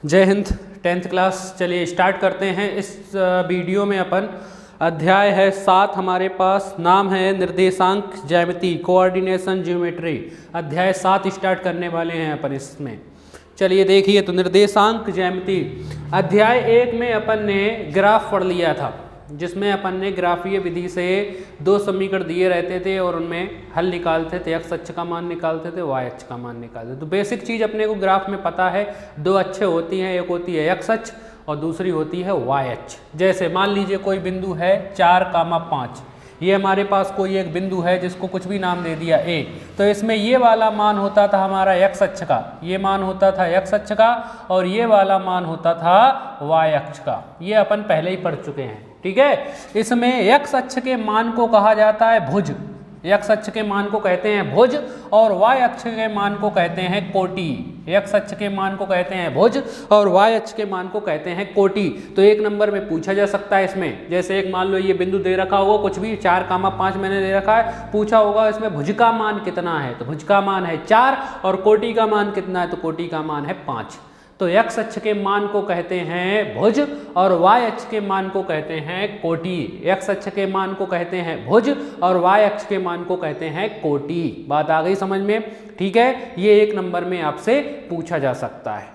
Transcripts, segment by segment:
जय Hind. 10th class, चलिए start करते हैं। इस वीडियो में अपन अध्याय है 7, हमारे पास नाम है निर्देशांक ज्यामिति, कोऑर्डिनेशन ज्योमेट्री। अध्याय 7 स्टार्ट करने वाले हैं अपन इसमें। चलिए देखिए, तो निर्देशांक ज्यामिति अध्याय 1 में अपन ने ग्राफ पढ़ लिया था, जिसमें अपन ने ग्राफीय विधि से दो समीकरण दिए रहते थे और उनमें हल निकालते थे। एक्स अक्ष का मान निकालते थे, वाई अक्ष का मान निकालते थे। तो बेसिक चीज़ अपने को ग्राफ में पता है, दो अक्षें होती हैं, एक होती है एक्स अक्ष और दूसरी होती है वाई अक्ष। जैसे मान लीजिए कोई बिंदु है 4,5, ये हमारे पास कोई एक बिंदु है जिसको कुछ भी नाम दे दिया ए, तो इसमें ये वाला मान होता था हमारा एक्स अक्ष का, ये मान होता था एक्स अक्ष का, और ये वाला मान होता था वाई अक्ष का। ये अपन पहले ही पढ़ चुके हैं, ठीक है। इसमें एक्स अक्ष के मान को कहा जाता है भुज, एक्स अक्ष के मान को कहते हैं भुज, और वाई अक्ष के मान को कहते हैं कोटि। एक्स अक्ष के मान को कहते हैं भुज और वाई अक्ष के मान को कहते हैं कोटि। तो एक नंबर में पूछा जा सकता है इसमें, जैसे एक मान लो ये बिंदु दे रखा होगा, कुछ भी 4,5 मैंने दे रखा है, पूछा होगा इसमें भुज का मान कितना है, तो भुज का मान है 4, और कोटि का मान कितना है, तो कोटि का मान है 5। तो एक्स अक्ष के मान को कहते हैं भुज और वाई अक्ष के मान को कहते हैं कोटि। एक्स अक्ष के मान को कहते हैं भुज और वाई अक्ष के मान को कहते हैं कोटि। बात आ गई समझ में, ठीक है। ये एक नंबर में आपसे पूछा जा सकता है।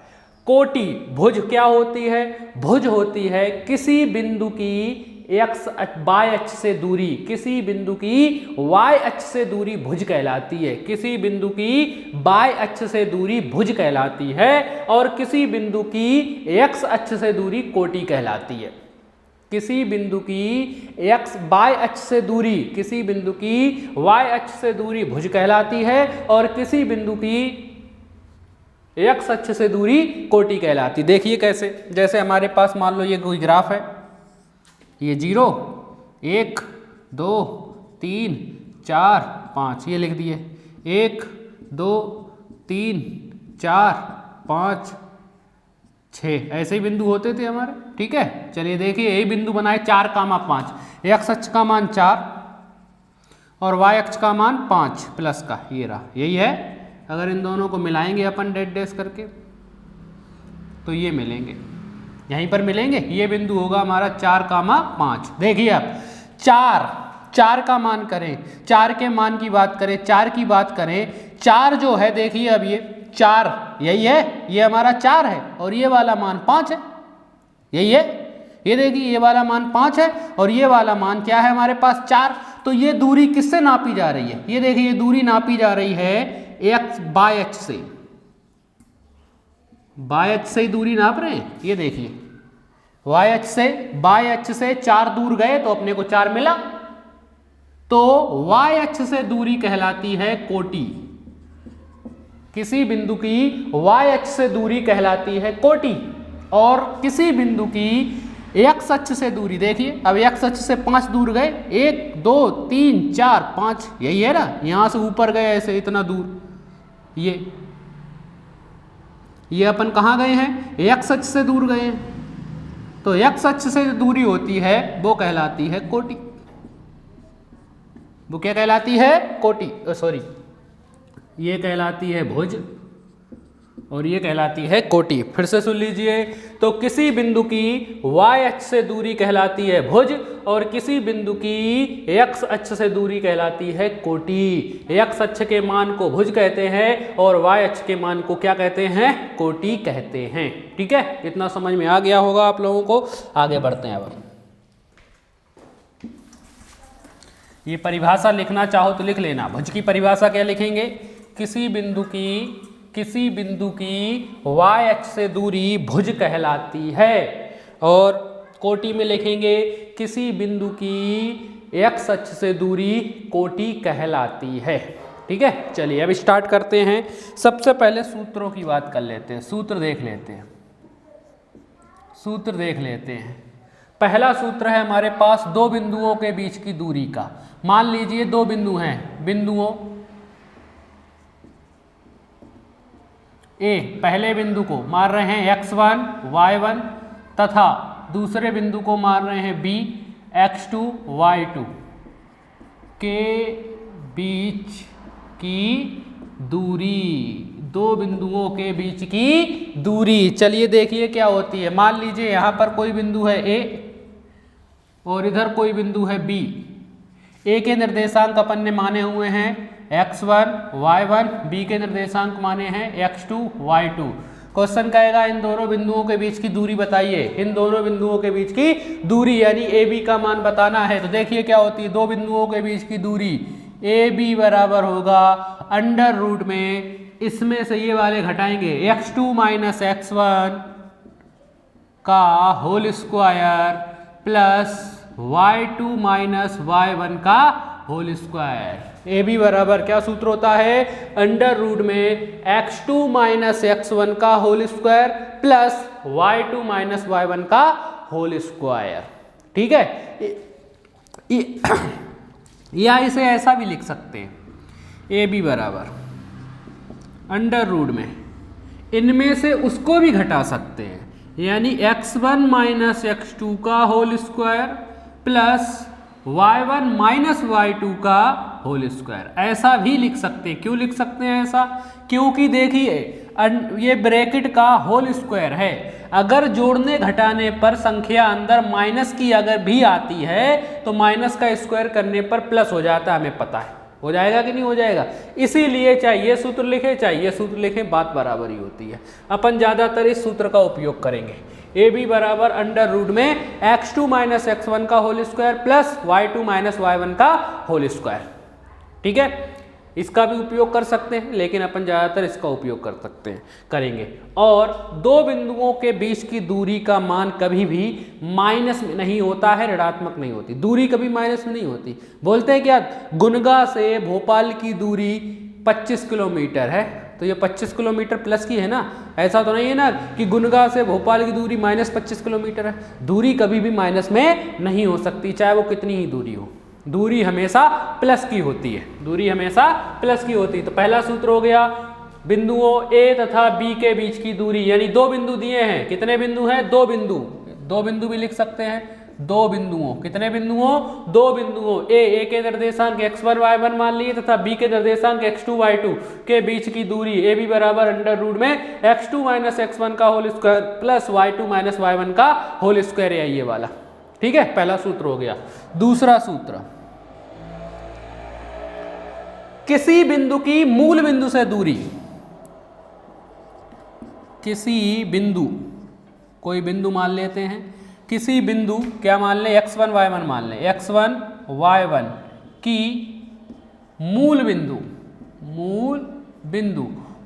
कोटि भुज क्या होती है? भुज होती है किसी बिंदु की एक्स वाई अक्ष से दूरी, किसी बिंदु की वाई अक्ष से दूरी भुज कहलाती है। किसी बिंदु की वाई अक्ष से दूरी भुज कहलाती है, और किसी बिंदु की एक्स अक्ष से दूरी कोटि कहलाती है। किसी बिंदु की एक्स वाई अक्ष से दूरी, किसी बिंदु की वाई अक्ष से दूरी भुज कहलाती है, और किसी बिंदु की एक्स अक्ष से दूरी कोटि कहलाती। देखिए कैसे, जैसे हमारे पास मान लो ये कोई ग्राफ है, ये 0, 1, 2, 3, 4, 5 ये लिख दिए, 1, 2, 3, 4, 5, 6 ऐसे ही बिंदु होते थे हमारे, ठीक है। चलिए देखिए, यही बिंदु बनाए 4,5, एक्स अक्ष का मान 4 और वाई अक्ष का मान 5 प्लस का, ये रहा, यही है। अगर इन दोनों को मिलाएंगे अपन डैश डैश करके, तो ये मिलेंगे, यहीं पर मिलेंगे। ये बिंदु होगा हमारा 4,5। देखिए आप 4 का मान करें, 4 के मान की बात करें, 4 की बात करें, 4 जो है देखिए, अब ये 4 यही है, ये हमारा 4 है, और ये वाला मान 5 है, यही है। ये देखिए, ये वाला मान 5 है और ये वाला मान क्या है हमारे पास 4। तो ये दूरी किससे नापी जा रही है? ये देखिए, ये दूरी नापी जा रही है एक्स वाई अक्ष से, वाई अक्ष से ही दूरी नाप रहे हैं। ये देखिए, वाई अक्ष से 4 दूर गए तो अपने को 4 मिला, तो वाई अक्ष से दूरी कहलाती है कोटि। किसी बिंदु की वाई अक्ष से दूरी कहलाती है कोटि, और किसी बिंदु की एक्स अक्ष से दूरी, देखिए अब एक्स अक्ष से 5 दूर गए, 1, 2, 3, 4, 5, यही है ना। यहां से ऊपर गए ऐसे इतना दूर, ये अपन कहाँ गए हैं? एक्स अक्ष से दूर गए हैं। तो एक्स अक्ष से दूरी होती है वो कहलाती है कोटि। वो क्या कहलाती है? कोटि, सॉरी, ये कहलाती है भुज और ये कहलाती है कोटि। फिर से सुन लीजिए, तो किसी बिंदु की वाई अक्ष से दूरी कहलाती है भुज, और किसी बिंदु की एक्स अक्ष से दूरी कहलाती है कोटि। एक्स अक्ष के मान को भुज कहते हैं और वाई अक्ष के मान को क्या कहते हैं? कोटि कहते हैं, ठीक है। इतना समझ में आ गया होगा आप लोगों को। आगे बढ़ते हैं। अब ये परिभाषा लिखना चाहो तो लिख लेना। भुज की परिभाषा क्या लिखेंगे? किसी बिंदु की वाई अक्ष से दूरी भुज कहलाती है, और कोटि में लिखेंगे किसी बिंदु की एक्स अक्ष से दूरी कोटि कहलाती है, ठीक है। चलिए अब स्टार्ट करते हैं। सबसे पहले सूत्रों की बात कर लेते हैं, सूत्र देख लेते हैं। पहला सूत्र है हमारे पास दो बिंदुओं के बीच की दूरी का। मान लीजिए दो बिंदु हैं, बिंदुओं ए, पहले बिंदु को मार रहे हैं x1, y1, तथा दूसरे बिंदु को मार रहे हैं b, x2, y2 के बीच की दूरी दो बिंदुओं के बीच की दूरी। चलिए देखिए क्या होती है। मान लीजिए यहां पर कोई बिंदु है ए और इधर कोई बिंदु है बी। ए के निर्देशांक अपन ने माने हुए हैं x1 y1, बी के निर्देशांक माने हैं x2 y2। क्वेश्चन कहेगा इन दोनों बिंदुओं के बीच की दूरी बताइए। इन दोनों बिंदुओं के बीच की दूरी यानी ए बी का मान बताना है। तो देखिए क्या होती है, दो बिंदुओं के बीच की दूरी ए बी बराबर होगा अंडर रूट में, इसमें से ये वाले घटाएंगे x2 माइनस x1 का whole square plus y2 minus y1 का होल स्क्वायर। ए बी बराबर क्या सूत्र होता है, अंडर रूट में x2 माइनस x1 का whole square plus y2 minus y1 का होल स्क्वायर। ठीक है, या इसे ऐसा भी लिख सकते हैं, ए बी बराबर अंडर रूट में इनमें से उसको भी घटा सकते हैं, यानी x1 माइनस x2 का whole square plus y1 minus y2 का होल स्क्वायर। ऐसा भी लिख सकते हैं। क्यों लिख सकते हैं ऐसा, क्योंकि देखिए ये ब्रैकेट का होल स्क्वायर है, अगर जोड़ने घटाने पर संख्या अंदर माइनस की अगर भी आती है तो माइनस का स्क्वायर करने पर प्लस हो जाता है, हमें पता है। हो जाएगा कि नहीं हो जाएगा, इसीलिए चाहिए सूत्र लिखे चाहिए सूत्र लिखे, बात बराबर ही होती है। अपन ज्यादातर इस सूत्र का उपयोग करेंगे। ए बी बराबर अंडर रूट में x2 माइनस x1 का whole square plus y2 minus y1 का होल स्क्वायर। ठीक है, इसका भी उपयोग कर सकते हैं, लेकिन अपन ज्यादातर इसका उपयोग कर सकते हैं करेंगे। और दो बिंदुओं के बीच की दूरी का मान कभी भी माइनस में नहीं होता है, ऋणात्मक नहीं होती। दूरी कभी माइनस में नहीं होती। बोलते हैं क्या, गुनगा से भोपाल की दूरी 25 किलोमीटर है, तो ये 25 किलोमीटर प्लस की है ना। ऐसा तो नहीं है ना कि गुनगा से भोपाल की दूरी माइनस 25 किलोमीटर है। दूरी कभी भी माइनस में नहीं हो सकती, चाहे वो कितनी ही दूरी हो। दूरी हमेशा प्लस की होती है, दूरी हमेशा प्लस की होती है। तो पहला सूत्र हो गया बिंदुओं ए तथा बी के बीच की दूरी, यानी दो बिंदु दिए हैं। कितने बिंदु हैं, दो बिंदु, दो बिंदु भी लिख सकते हैं। दो बिंदुओं, कितने बिंदुओं, दो बिंदुओं ए के निर्देशांक x1 y1 मान लिए तथा b के निर्देशांक x2 y2 के बीच की दूरी ए बी बराबर अंडर रूट में x2 माइनस x1 का whole square plus y2 minus y1 का होल स्क्वायर है, ये वाला। ठीक है, पहला सूत्र हो गया। दूसरा सूत्र, किसी बिंदु की मूल बिंदु से दूरी, किसी बिंदु, कोई बिंदु मान लेते हैं, किसी बिंदु क्या मान लें, x1 y1 मान लें, x1 y1 की मूल बिंदु,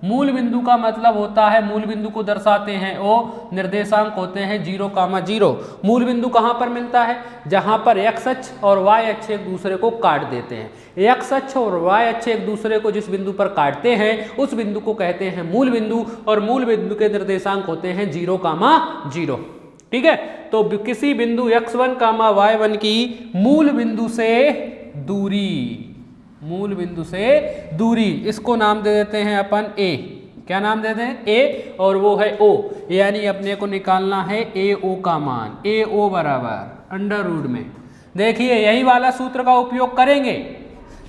मूल बिंदु का मतलब होता है, मूल बिंदु को दर्शाते हैं वो निर्देशांक होते हैं 0, 0। मूल बिंदु कहाँ पर मिलता है, जहां पर x अक्ष और y अक्ष एक दूसरे को काट देते हैं। x अक्ष और y अक्ष एक दूसरे को जिस बिंदु पर काटते हैं उस बिंदु को कहते हैं मूल बिंदु, और मूल बिंदु के निर्देशांक होते हैं 0, 0। ठीक है, तो किसी बिंदु x1, y1 की मूल बिंदु से दूरी, मूल बिंदु से दूरी, इसको नाम दे देते हैं अपन a। क्या नाम देते हैं, a, और वो है o, यानी अपने को निकालना है AO का मान। AO बराबर अंडर रूट में, देखिए यही वाला सूत्र का उपयोग करेंगे,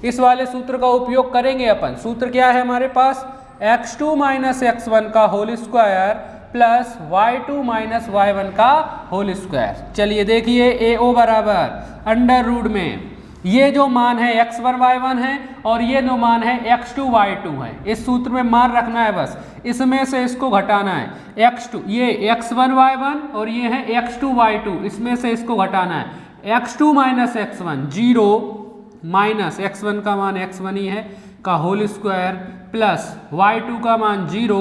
इस वाले सूत्र का उपयोग करेंगे अपन। सूत्र क्या है हमारे पास, x2 माइनस x1 का whole square plus y2 minus y1 का होल स्क्वायर। चलिए देखिए AO बराबर अंडर रूट में ये जो मान है x1 y1 है और ये जो मान है x2 y2 है। इस सूत्र में मान रखना है, बस इसमें से इसको घटाना है। x2 ये x1 y1 और ये है x2 y2, इसमें से इसको घटाना है। x2 minus x1 0 minus x1 का मान x1 ही है का होल स्क्वायर प्लस y2 का मान 0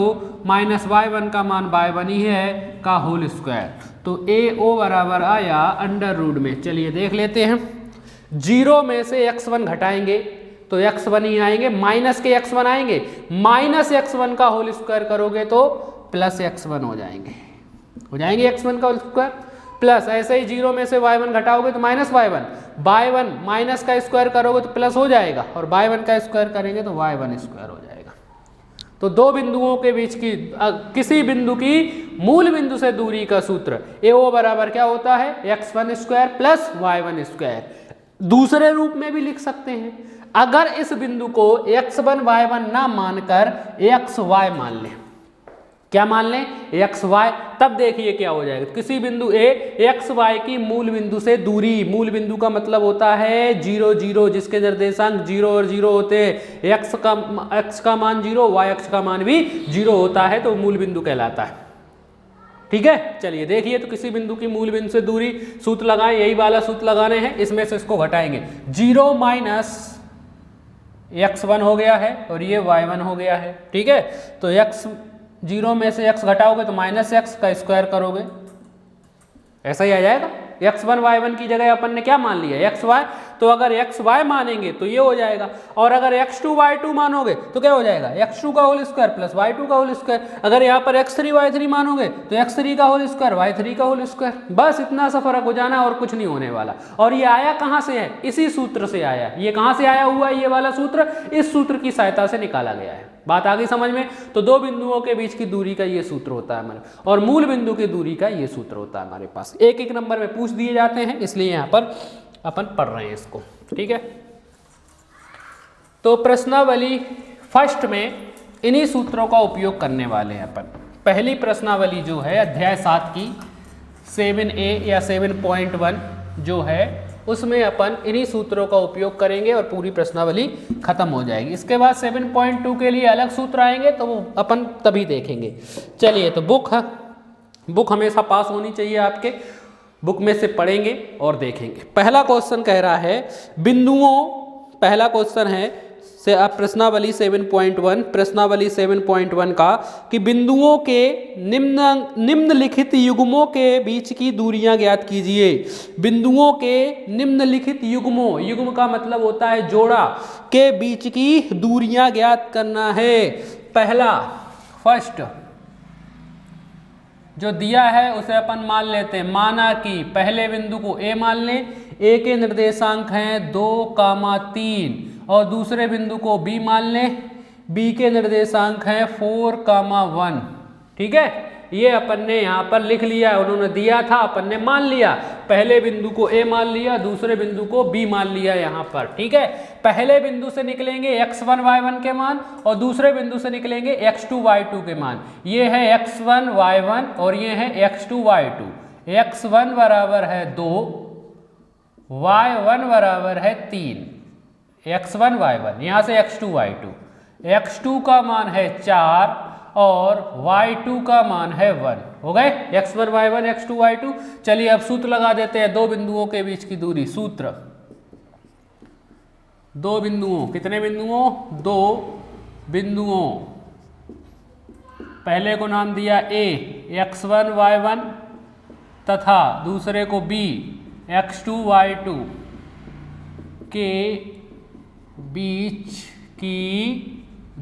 माइनस y1 का मान y1 ही है का होल स्क्वायर। तो AO बराबर आया अंडर रूट में। चलिए देख लेते हैं, 0 में से x1 घटाएंगे तो x1 ही आएंगे, माइनस के x1 आएंगे, माइनस x1 का होल स्क्वायर करोगे तो प्लस x1 हो जाएंगे, x1 का होल स्क्वायर प्लस, ऐसे ही 0 में से y1 घटाओगे तो माइनस y1 माइनस का स्क्वायर करोगे तो प्लस हो जाएगा, और y1 का स्क्वायर करेंगे तो y1 स्क्वायर हो जाएगा। तो दो बिंदुओं के बीच की किसी बिंदु की मूल बिंदु से दूरी का सूत्र AO बराबर क्या होता है, x1 square plus y1 square. दूसरे रूप में भी लिख सकते हैं, अगर इस बिंदु को x1 y1 ना मानकर xy मान लें, क्या मान लें, xy, तब देखिए क्या हो जाएगा। किसी बिंदु A xy की मूल बिंदु से दूरी, मूल बिंदु का मतलब होता है 0 0, जिसके निर्देशांक 0 और 0 होते हैं। x का मान 0, y अक्ष का मान भी 0 होता है, तो मूल बिंदु कहलाता है। ठीक है, चलिए देखिए, तो किसी बिंदु की मूल बिंदु से दूरी, सूत्र लगाएं, यही वाला सूत्र लगाने हैं, इसमें से इसको घटाएंगे। 0 माइनस x1 हो गया है और ये y1 हो गया है। ठीक है, तो x0 में से x घटाओगे तो माइनस x का स्क्वायर करोगे, ऐसा ही आ जाएगा। x1 y1 की जगह अपन ने क्या मान लिया, xy, तो अगर xy मानेंगे तो ये हो जाएगा, और अगर x2 y2 मानोगे तो क्या हो जाएगा, x2 का होल स्क्वायर प्लस y2 का होल स्क्वायर। अगर यहाँ पर x3 y3 मानोगे तो x3 का होल स्क्वायर y3 का होल स्क्वायर। बस इतना सा फर्क हो जाना और कुछ नहीं होने वाला। और ये आया कहाँ से है, इसी सूत्र से आया। ये कहाँ से आया हुआ है, ये वाला सूत्र इस सूत्र की सहायता से निकाला गया है। बात आ गई समझ में। तो दो बिंदुओं के बीच की दूरी का ये सूत्र होता है हमारे, और मूल बिंदु की दूरी का ये सूत्र होता है हमारे पास। एक एक नंबर में पूछ दिए जाते हैं, इसलिए यहाँ पर अपन पढ़ रहे हैं इसको। ठीक है, तो प्रश्नावली फर्स्ट में इन्हीं सूत्रों का उपयोग करने वाले हैं अपन। पहली प्रश्नावली जो है अध्याय 7 की 7A या 7.1 जो है, उसमें अपन इन्हीं सूत्रों का उपयोग करेंगे और पूरी प्रश्नावली खत्म हो जाएगी। इसके बाद 7.2 के लिए अलग सूत्र आएंगे, तो वो अपन तभी देखेंगे। चलिए, तो बुक हमेशा पास होनी चाहिए आपके, बुक में से पढ़ेंगे और देखेंगे। पहला क्वेश्चन कह रहा है बिंदुओं, पहला क्वेश्चन है से आप प्रश्नावली 7.1, प्रश्नावली 7.1 का कि बिंदुओं के निम्नलिखित युग्मों के बीच की दूरियां ज्ञात कीजिए। बिंदुओं के निम्नलिखित युग्मों, युग्म का मतलब होता है जोड़ा, के बीच की दूरियां ज्ञात करना है। पहला फर्स्ट जो दिया है उसे अपन मान लेते हैं। माना कि पहले बिंदु को A मान लें, A के निर्देशांक हैं 2, 3, और दूसरे बिंदु को B मान लें, B के निर्देशांक हैं 4, 1। ठीक है, ये अपन ने यहाँ पर लिख लिया है, उन्होंने दिया था, अपन ने मान लिया। पहले बिंदु को A मान लिया, दूसरे बिंदु को B मान लिया यहाँ पर। ठीक है, पहले बिंदु से निकलेंगे x1 y1 के मान और दूसरे बिंदु से निकलेंगे x2 y2 के मान। ये है x1 y1 और ये है x2 y2। x1 बराबर है 2, y1 बराबर है 3, x1 y1, यहाँ से x2 y2। x2 का मान है 4 और y2 का मान है 1। हो गए x1 y1 x2 y2। चलिए अब सूत्र लगा देते हैं दो बिंदुओं के बीच की दूरी। सूत्र, दो बिंदुओं, कितने बिंदुओं, दो बिंदुओं, पहले को नाम दिया A x1 y1 तथा दूसरे को B x2 y2 के बीच की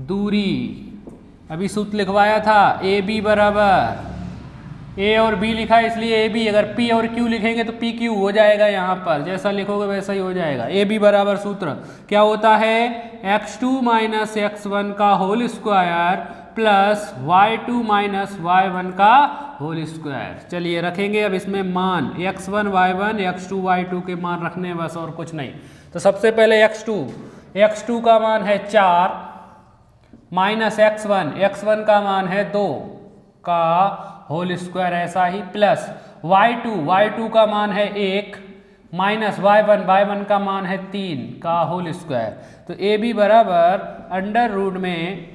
दूरी। अभी सूत्र लिखवाया था ए बी बराबर, ए और बी लिखा है इसलिए ए बी, अगर पी और क्यू लिखेंगे तो पी क्यू हो जाएगा। यहाँ पर जैसा लिखोगे वैसा ही हो जाएगा। ए बी बराबर सूत्र क्या होता है, x2 माइनस x1 का whole square plus y2 minus y1 का होल स्क्वायर। चलिए रखेंगे अब इसमें मान, x1 y1 x2 y2 के मान रखने हैं बस, और कुछ नहीं। तो सबसे पहले x2 का मान है 4 माइनस x1 का मान है 2 का होल स्क्वायर, ऐसा ही, प्लस y2 का मान है 1 माइनस y1 का मान है 3 का होल स्क्वायर। तो ए बी बराबर अंडर रूट में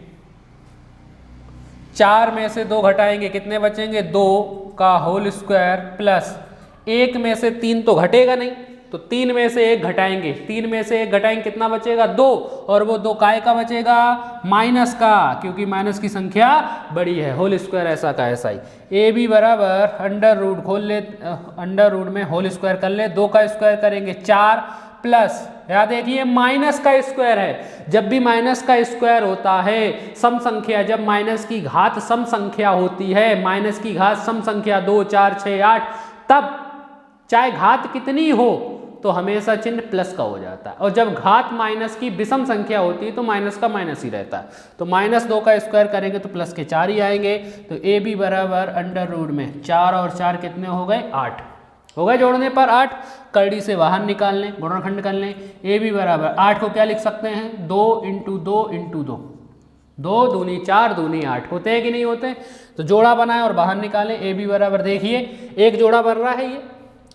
4 में से 2 घटाएंगे, कितने बचेंगे, 2 का होल स्क्वायर प्लस 1 में से 3 तो घटेगा नहीं, तो 3 में से 1 घटाएंगे, 3 में से 1 घटाएंगे, कितना बचेगा, 2, और वो 2 काय का बचेगा, माइनस का, क्योंकि माइनस की संख्या बड़ी है। होल स्क्वायर ऐसा का ऐसा ही। ए बी बराबर अंडर रूट खोल ले, अंडर रूट में होल स्क्वायर कर ले, 2 का स्क्वायर करेंगे 4 प्लस, याद देखिए माइनस का स्क्वायर है। जब भी माइनस का स्क्वायर होता है सम संख्या, जब माइनस की घात सम संख्या होती है, माइनस की घात सम संख्या 2, 4, 6, 8, तब चाहे घात कितनी हो तो हमेशा चिन्ह प्लस का हो जाता है, और जब घात माइनस की विषम संख्या होती है तो माइनस का माइनस ही रहता है। तो माइनस 2 का स्क्वायर करेंगे तो प्लस के 4 ही आएंगे। तो ए बी बराबर अंडर रूट में 4 और 4 कितने हो गए, 8। हो गए जोड़ने पर 8, कड़ी से बाहर निकाल लें, गुणनखंड कर लें। ए बी बराबर 8 को क्या लिख सकते हैं 2 इंटू 2 इंटू 2, 2 दूनी 4 दूनी 8 होते हैं कि नहीं होते। तो जोड़ा बनाए और बाहर निकालें। ए बी बराबर देखिए एक जोड़ा बन रहा है, ये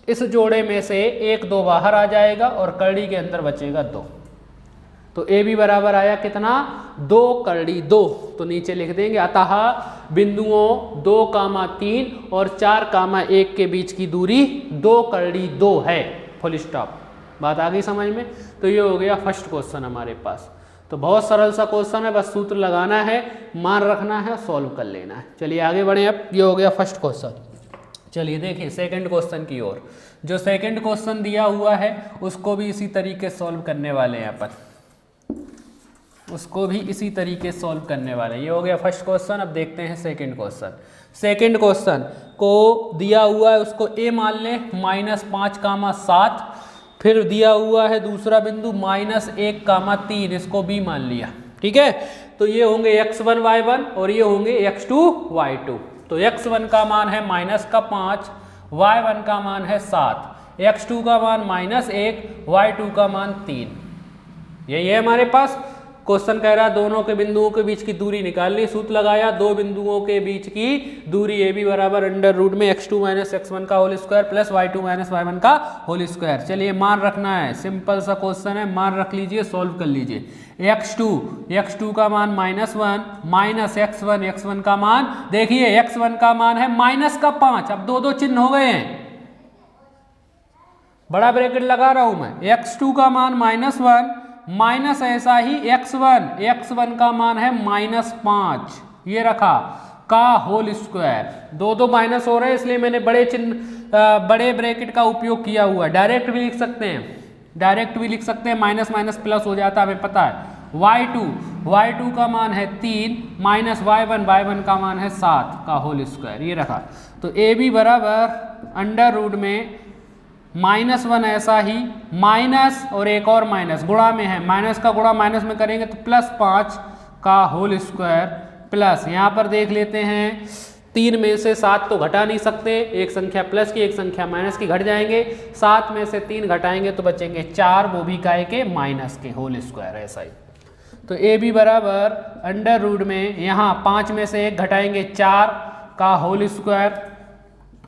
इस जोड़े में से 1 2 बाहर आ जाएगा और कड़ी के अंदर बचेगा 2। तो ए बी बराबर आया कितना 2 कड़ी 2। तो नीचे लिख देंगे अतः बिंदुओं 2, 3 और 4, 1 के बीच की दूरी 2 कड़ी 2 है। Full stop. बात आ गई समझ में। तो ये हो गया फर्स्ट क्वेश्चन हमारे पास। तो बहुत सरल सा क्वेश्चन है, बस सूत्र लगाना है, मान रखना है, सॉल्व कर लेना है। चलिए आगे बढ़े। अब ये हो गया फर्स्ट क्वेश्चन। चलिए देखिए सेकंड क्वेश्चन की ओर। जो सेकंड क्वेश्चन दिया हुआ है उसको भी इसी तरीके सॉल्व करने वाले हैं अपन, उसको भी इसी तरीके सॉल्व करने वाले। ये हो गया फर्स्ट क्वेश्चन। अब देखते हैं सेकंड क्वेश्चन। सेकंड क्वेश्चन को दिया हुआ है उसको ए मान लें -5, 7। फिर दिया हुआ है दूसरा बिंदु -1, 3, इसको बी मान लिया। ठीक है, तो ये होंगे x1 y1 और ये होंगे x2 y2। तो x1 का मान है -5, y1 का मान है 7, x2 का मान -1, y2 का मान 3। यही है हमारे पास। क्वेश्चन कह रहा है दोनों के बिंदुओं के बीच की दूरी निकालनी। सूत्र लगाया, दो बिंदुओं के बीच की दूरी ए बी बराबर √में x2 - x1 का whole square plus y2 - y1 का होल स्क्वायर। चलिए मान रखना है, सिंपल सा क्वेश्चन है, मान रख लीजिए, सॉल्व कर लीजिए। x2 का मान -1 x1 का मान, देखिए x1 का मान है -5। अब दो चिन्ह हो गए हैं, बड़ा ब्रैकेट लगा रहा हूं मैं। x2 का मान -1 माइनस ऐसा ही x1 का मान है -5, ये रखा, का होल स्क्वायर। दो माइनस हो रहे हैं इसलिए मैंने बड़े चिन्ह बड़े ब्रैकेट का उपयोग किया हुआ है। डायरेक्ट भी लिख सकते हैं, माइनस माइनस प्लस हो जाता है, हमें पता है। y2 का मान है 3 माइनस y1 का मान है 7 का होल स्क्वायर, ये रखा। तो ए बी बराबर √में -1 ऐसा ही, माइनस और एक और माइनस गुणा में है, माइनस का गुणा माइनस में करेंगे तो +5 का होल स्क्वायर प्लस, यहाँ पर देख लेते हैं 3 में से 7 तो घटा नहीं सकते, एक संख्या प्लस की एक संख्या माइनस की घट जाएंगे, 7 में से 3 घटाएंगे तो बचेंगे 4, वो भी काय के माइनस के होल स्क्वायर। ऐसा ही तो ए बी बराबर √में यहाँ 5 में से 1 घटाएंगे 4 का होल स्क्वायर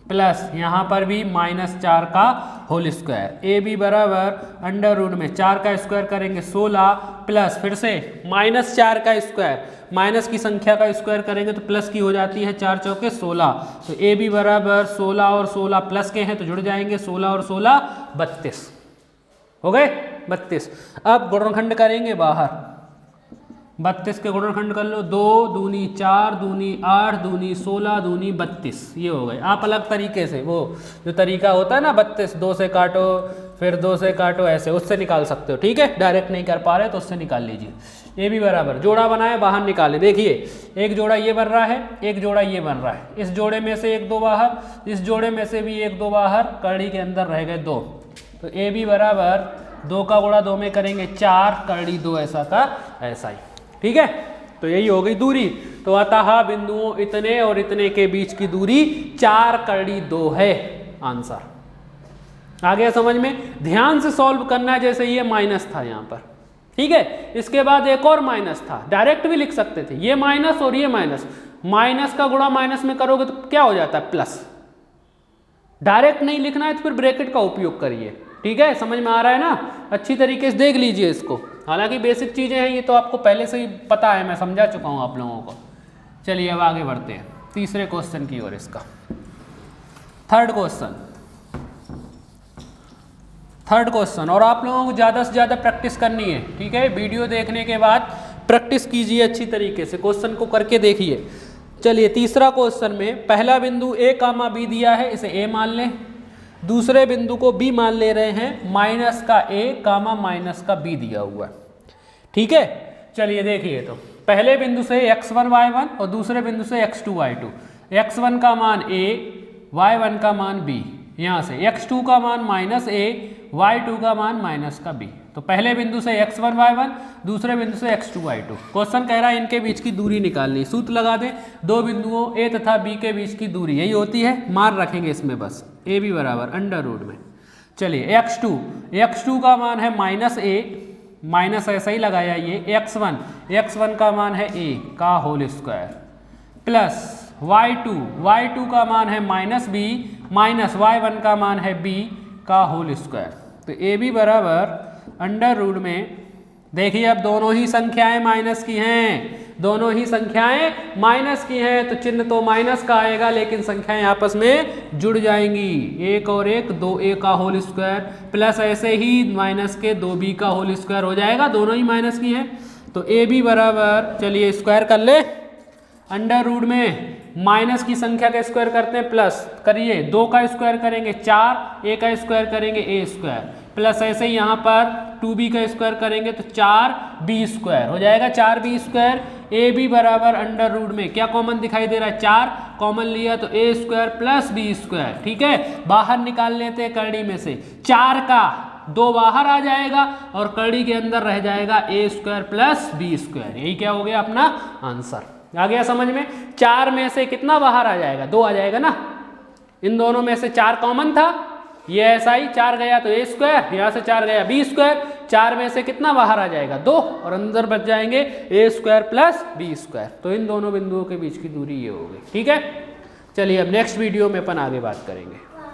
प्लस यहाँ पर भी -4 का होल स्क्वायर। ए बी बराबर √में 4 का स्क्वायर करेंगे 16 प्लस फिर से -4 का स्क्वायर, माइनस की संख्या का स्क्वायर करेंगे तो प्लस की हो जाती है, 4 चौके 16। तो ए बी बराबर 16 और 16 प्लस के हैं तो जुड़ जाएंगे, 16 और 16 32 हो गए 32। अब गुणनखंड करेंगे बाहर, 32 के गुणनखंड कर लो, 2 दूनी 4 दूनी 8 दूनी 16 दूनी 32, ये हो गए। आप अलग तरीके से वो जो तरीका होता है ना 32 2 से काटो फिर 2 से काटो, ऐसे उससे निकाल सकते हो। ठीक है, डायरेक्ट नहीं कर पा रहे तो उससे निकाल लीजिए। ए बी बराबर जोड़ा बनाए बाहर निकाले, देखिए एक जोड़ा ये बन रहा है, एक जोड़ा ये बन रहा है, इस जोड़े में से 1 2 बाहर, इस जोड़े में से भी 1 2 बाहर, कड़ी के अंदर रह गए 2। तो ए बी बराबर 2 का गुणा 2 में करेंगे 4, कड़ी 2 ऐसा का ऐसा ही। ठीक है, तो यही हो गई दूरी। तो अतः बिंदुओं इतने और इतने के बीच की दूरी 4 कड़ी 2 है आंसर। आ गया समझ में। ध्यान से सॉल्व करना है, जैसे ये माइनस था यहाँ पर, ठीक है, इसके बाद एक और माइनस था, डायरेक्ट भी लिख सकते थे, ये माइनस और ये माइनस, माइनस का गुणा माइनस में करोगे तो क्या हो जाता है प्लस। डायरेक्ट नहीं लिखना है तो फिर ब्रैकेट का उपयोग करिए। ठीक है, समझ में आ रहा है ना, अच्छी तरीके से देख लीजिए इसको। हालांकि बेसिक चीजें हैं ये तो आपको पहले से ही पता है, मैं समझा चुका हूं आप लोगों को। चलिए अब आगे बढ़ते हैं तीसरे क्वेश्चन की ओर। इसका थर्ड क्वेश्चन, और आप लोगों को ज़्यादा से ज़्यादा प्रैक्टिस करनी है। ठीक है, वीडियो देखने के बाद प्रैक्टिस कीजिए अच्छी तरीके से, क्वेश्चन को करके देखिए। चलिए तीसरा क्वेश्चन में पहला बिंदु a, b दिया है, इसे a मान लें। दूसरे बिंदु को b मान ले रहे हैं, माइनस का a, माइनस का b दिया हुआ है। ठीक है, चलिए देखिए, तो पहले बिंदु से x1 y1 और दूसरे बिंदु से x2 y2। x1 का मान a, y1 का मान b, यहाँ से x2 का मान -a, y2 का मान -b। तो पहले बिंदु से x1 y1, दूसरे बिंदु से x2 y2। क्वेश्चन कह रहा है इनके बीच की दूरी निकालनी। सूत्र लगा दें, दो बिंदुओं a तथा b के बीच की दूरी यही होती है, मान रखेंगे इसमें बस a b बराबर अंडर रूट में। चलिए x2 का मान है -a, माइनस ऐसा ही लगाया ये, x1 का मान है a का होल स्क्वायर, प्लस y2 का मान है -b, माइनस y1 का मान है b का होल स्क्वायर। तो ए बी बराबर अंडर रूट में, देखिए अब दोनों ही संख्याएं माइनस की हैं, दोनों ही संख्याएं माइनस की हैं, तो चिन्ह तो माइनस का आएगा लेकिन संख्याएं आपस में जुड़ जाएंगी, एक और एक 2a का होल स्क्वायर, प्लस ऐसे ही माइनस के 2b का होल स्क्वायर हो जाएगा, दोनों ही माइनस की हैं। तो ए बी बराबर, चलिए स्क्वायर कर ले, अंडर रूट में माइनस की संख्या का स्क्वायर करते हैं, प्लस करिए 2 का स्क्वायर करेंगे 4, a का स्क्वायर करेंगे a स्क्वायर, प्लस ऐसे ही यहाँ पर 2b का स्क्वायर करेंगे तो 4b स्क्वायर हो जाएगा, 4b स्क्वायर। ए बी बराबर अंडर रूट में क्या कॉमन दिखाई दे रहा है, 4 कॉमन लिया तो a square plus b square, ठीक है। बाहर निकाल लेते हैं करड़ी में से, 4 का 2 बाहर आ जाएगा और करड़ी के अंदर रह जाएगा a square plus b square, यही क्या हो गया अपना आंसर। आ गया समझ में। 4 में से कितना बाहर आ जाएगा, 2 आ जाएगा ना, इन दोनों में से 4 कॉमन था, ये ऐसा ही 4 गया तो a स्क्वायर, यहाँ से 4 गया b स्क्वायर, 4 में से कितना बाहर आ जाएगा 2 और अंदर बच जाएंगे a square plus b square. तो इन दोनों बिंदुओं के बीच की दूरी ये हो गई, ठीक है। चलिए अब नेक्स्ट वीडियो में अपन आगे बात करेंगे।